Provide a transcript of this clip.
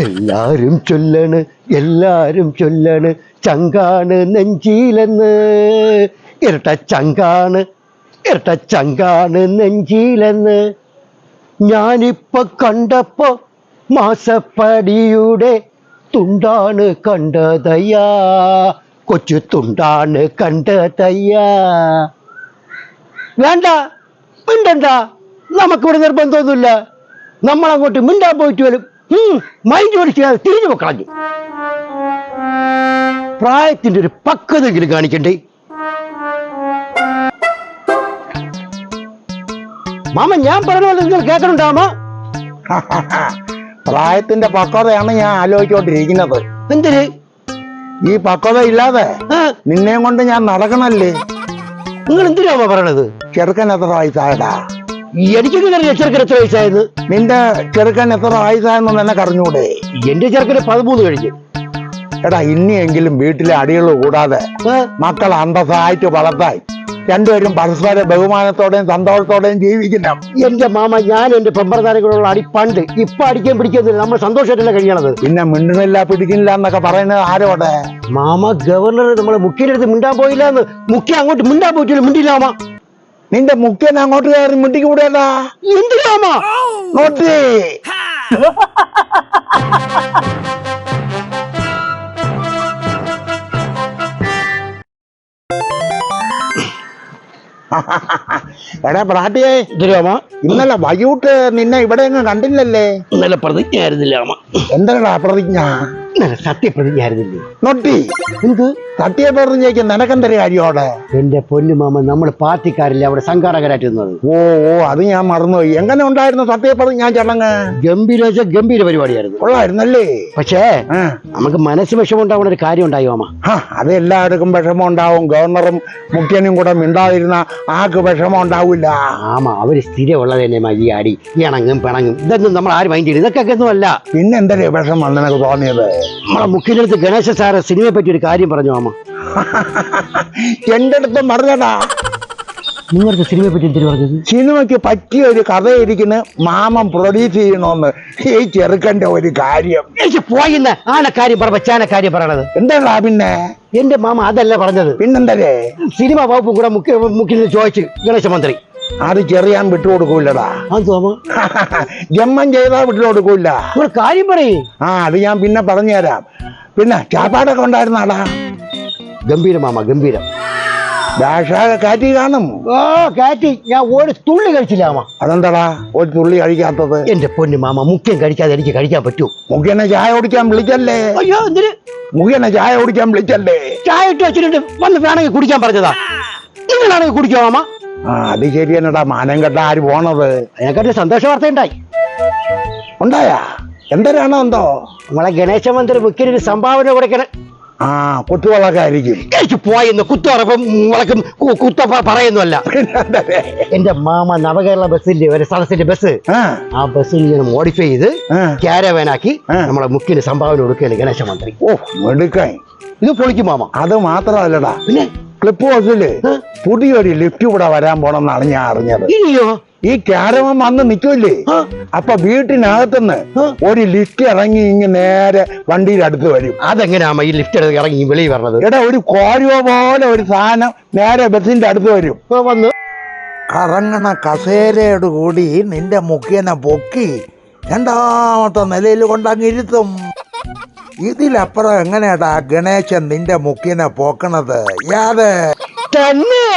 എല്ലാരും ചൊല്ലാണ് ചങ്കാണ് നെഞ്ചിലെന്ന്. ഇരട്ട ചങ്കാണ് നെഞ്ചിലെന്ന്. ഞാനിപ്പോ കണ്ടപ്പോ മാസപ്പടിയുടെ തുണ്ടാണ് കണ്ടതയ്യാ, കൊച്ചു തുണ്ടാണ് കണ്ടതയ്യാ. വേണ്ട, മിണ്ടണ്ട, നമുക്കിവിടെ നിർബന്ധമൊന്നുമില്ല. നമ്മളങ്ങോട്ട് മിണ്ടാൻ പോയിട്ട് വരും. മൈൻഡ് ഓടിച്ചാൽ തിരിഞ്ഞു വെക്കളഞ്ഞു. പ്രായത്തിന്റെ ഒരു പക്വതെങ്കിലും കാണിക്കണ്ടേ? മാമ, ഞാൻ പറഞ്ഞ പോലെ നിങ്ങൾ കേൾക്കണുണ്ടാമോ? പ്രായത്തിന്റെ പക്വതയാണ് ഞാൻ ആലോചിച്ചോണ്ടിരിക്കുന്നത്. എന്തിന്? ഈ പക്വത ഇല്ലാതെ നിന്നെയും കൊണ്ട് ഞാൻ നടക്കണല്ലേ. നിങ്ങൾ എന്തിനാമോ പറയണത്? ചെറുക്കൻ എത്ര വയസ്സായടാ? എനിക്കെങ്ങനെ അറിയാം ചെറുക്കൻ എത്ര വയസ്സായത്? നിന്റെ ചെറുക്കൻ എത്ര വയസ്സായെന്ന് നിന്നെ അറിഞ്ഞൂടെ? എന്റെ ചെറുക്കന് 13 കഴിഞ്ഞു. എടാ, ഇനിയെങ്കിലും വീട്ടിലെ അടികൾ കൂടാതെ മക്കൾ അന്തസ്സായിട്ട് വളർത്തായി രണ്ടുപേരും പരസ്പര ബഹുമാനത്തോടെയും സന്തോഷത്തോടെയും ജീവിക്കണം. എന്റെ മാമ, ഞാൻ എന്റെ പെമ്പറതാരങ്ങളോട് അടി പണ്ട്. ഇപ്പൊ അടിക്കാൻ പിടിക്കുന്നില്ല, നമ്മൾ സന്തോഷമായിട്ടല്ല കഴിയണത്. പിന്നെ മിണ്ടുന്നില്ല പിടിക്കുന്നില്ല എന്നൊക്കെ പറയുന്നത് ആരോടെ? മാമ, ഗവർണർ നമ്മളെ മുഖ്യന്റെ അടുത്ത് മിണ്ടാൻ പോയില്ല എന്ന്. മുഖ്യ അങ്ങോട്ട് മിണ്ടാൻ പോയിട്ടില്ല, മിണ്ടില്ല മാമ. നിന്റെ മുഖ്യൻ അങ്ങോട്ട് കയറി മിണ്ടിക്ക് കൂടെയല്ല. എന്തിനാ മാമ? നോട്ടി എടാ പ്രാട്ടിയെ, ഇന്നലെ വൈകിട്ട് നിന്നെ ഇവിടെ എങ്ങും കണ്ടില്ലല്ലേ? ഇന്നലെ പ്രതിജ്ഞ ആയിരുന്നില്ല അമ്മ. എന്താ പ്രതിജ്ഞ? സത്യപ്രതിജ്ഞ ആയിരുന്നില്ലേ? നൊട്ടി എന്ത് സത്യപ്രതിജ്ഞയ്ക്ക് നിനക്കെന്തൊരു കാര്യോടെ? എന്റെ പൊന്നു മാമ, നമ്മൾ പാർട്ടിക്കാരില്ല, അവിടെ സംഘാടകരായിട്ടുന്നത്. ഓ, അത് ഞാൻ മറന്നുപോയി. എങ്ങനെ ഉണ്ടായിരുന്നു സത്യപ്രതിജ്ഞ ചടങ്ങ്? ഗംഭീര പരിപാടിയായിരുന്നു. കൊള്ളായിരുന്നല്ലേ? പക്ഷേ നമുക്ക് മനസ്സ് വിഷമം ഉണ്ടാവുന്ന ഒരു കാര്യം ഉണ്ടായി മാമ. അത് എല്ലാവർക്കും വിഷമം ഉണ്ടാവും. ഗവർണറും മുഖ്യനും കൂടെ മിണ്ടാതിരുന്ന ആർക്ക് വിഷമം ഉണ്ടാവില്ല. ആമാ, അവര് സ്ഥിരമുള്ളത് തന്നെ ഈ അടി, ഇണങ്ങും പിണങ്ങും. ഇതൊന്നും നമ്മൾ ആര് മൈൻഡ് ചെയ്യും? ഇതൊക്കെ ഒന്നും അല്ല. പിന്നെ എന്തൊരു വിഷമം നിനക്ക് തോന്നിയത്? നമ്മളെ മുഖ്യന്റെ അടുത്ത് ഗണേശ സാറ് സിനിമയെ പറ്റി ഒരു കാര്യം പറഞ്ഞു മാമ. എന്റെ അടുത്ത് പറഞ്ഞടാ. നിങ്ങൾക്ക് സിനിമയെ പറ്റി എന്തിനു പറഞ്ഞത്? സിനിമയ്ക്ക് പറ്റിയ ഒരു കഥയിരിക്കുന്ന മാമൻ പ്രൊഡ്യൂസ് ചെയ്യണോന്ന്. ഈ ചെറുക്കന്റെ ഒരു കാര്യം. എനിക്ക് പോയിന്ന് കാര്യം പറ കാര്യം പറയണത് എന്താ? പിന്നെ എന്റെ മാമ അതല്ല പറഞ്ഞത്. പിന്നെന്തരേ? സിനിമ വകുപ്പും കൂടെ മുഖ്യന് ചോദിച്ചു ഗണേശ മന്ത്രി. അത് ചെറിയാൻ വിട്ടുകൊടുക്കൂല്ലടാ. ജമ്മൻ ചെയ്താ വിട്ടുകൊടുക്കൂല. ഒരു കാര്യം പറയേ. അത് ഞാൻ പിന്നെ പറഞ്ഞുതരാം. പിന്നെ ചാപ്പാടൊക്കെ ഉണ്ടായിരുന്നാടാ? ഗംഭീരം മാമ, ഗംഭീരം. കാറ്റി കാണും. കാറ്റി ഞാൻ ഒരു തുള്ളി കഴിച്ചില്ല മാമ. അതെന്താടാ ഒരു തുള്ളി കഴിക്കാത്തത്? എന്റെ പൊന്നു മാമ, മുഖ്യം കഴിക്കാതെ എനിക്ക് കഴിക്കാൻ പറ്റൂ? മുഖ്യനെ ചായ കുടിക്കാൻ വിളിച്ചല്ലേ? അയ്യോ, എന്തിന്? മുഖ്യനെ ചായ കുടിക്കാൻ വിളിച്ചല്ലേ? ചായ ഇട്ട് വെച്ചിട്ടുണ്ട്, വന്ന് വേണമെങ്കിൽ കുടിക്കാൻ പറഞ്ഞതാ. നിങ്ങളാണെങ്കിൽ കുടിക്കോ മാമ? അത് ശരിയെന്നടാ. മാനം കെട്ട ആര് പോണത്? അതിനെക്കാട്ടി സന്തോഷ വാർത്ത ഉണ്ടായി. ഉണ്ടായാ? എന്തരാണോ എന്തോ? നമ്മളെ ഗണേശ മന്ത്രി മുഖ്യന് സംഭാവന കൊടുക്കണ കുത്തുവളക്കായിരിക്കും. എനിക്ക് പോയെന്ന് കുത്തുറപ്പം മുളക്കും കുത്ത പറയുന്നല്ല. എന്റെ മാമ നവകേരള ബസ്സിന്റെ ഒരു സദസ്സിന്റെ ബസ്, ആ ബസ്സിൽ ഇങ്ങനെ മോഡിഫൈ ചെയ്ത് ക്യാരവാനാക്കി നമ്മളെ മുഖ്യന് സംഭാവന കൊടുക്കുകയാണ് ഗണേശ മന്ത്രി. ഓ, മെടുക്കായി. ഇത് പൊളിക്കും മാമ. അത് മാത്രമല്ലടാ, പിന്നെ ക്ലിപ്പ് ഹൗസില് പുതിയൊരു ലിഫ്റ്റ് ഇവിടെ വരാൻ പോണെന്നാണ് ഞാൻ അറിഞ്ഞത്. ഇനിയോ? ഈ ക്യാരവൻ വന്ന് നിൽക്കില്ലേ, അപ്പൊ വീട്ടിനകത്തുനിന്ന് ഒരു ലിഫ്റ്റ് ഇറങ്ങി ഇങ്ങ് നേരെ വണ്ടിയുടെ അടുത്ത് വരും. അതെങ്ങനെയാ ഈ ലിഫ്റ്റ് ഇറങ്ങി വെളിയിൽ വരണത്? എടാ, ഒരു കോരുവ പോലെ ഒരു സാധനം നേരെ ബസിന്റെ അടുത്ത് വരും. വന്ന് കറങ്ങണ കസേരയോട് കൂടി നിന്റെ മുഖ്യനെ പൊക്കി 2ാമത്തെ നിലയിൽ കൊണ്ടങ്ങിരുത്തും. ഇതിലപ്പുറം എങ്ങനെയാടാ ഗണേശൻ നിന്റെ മുഖ്യനെ പോക്കണത്? യാതെ തന്നെ.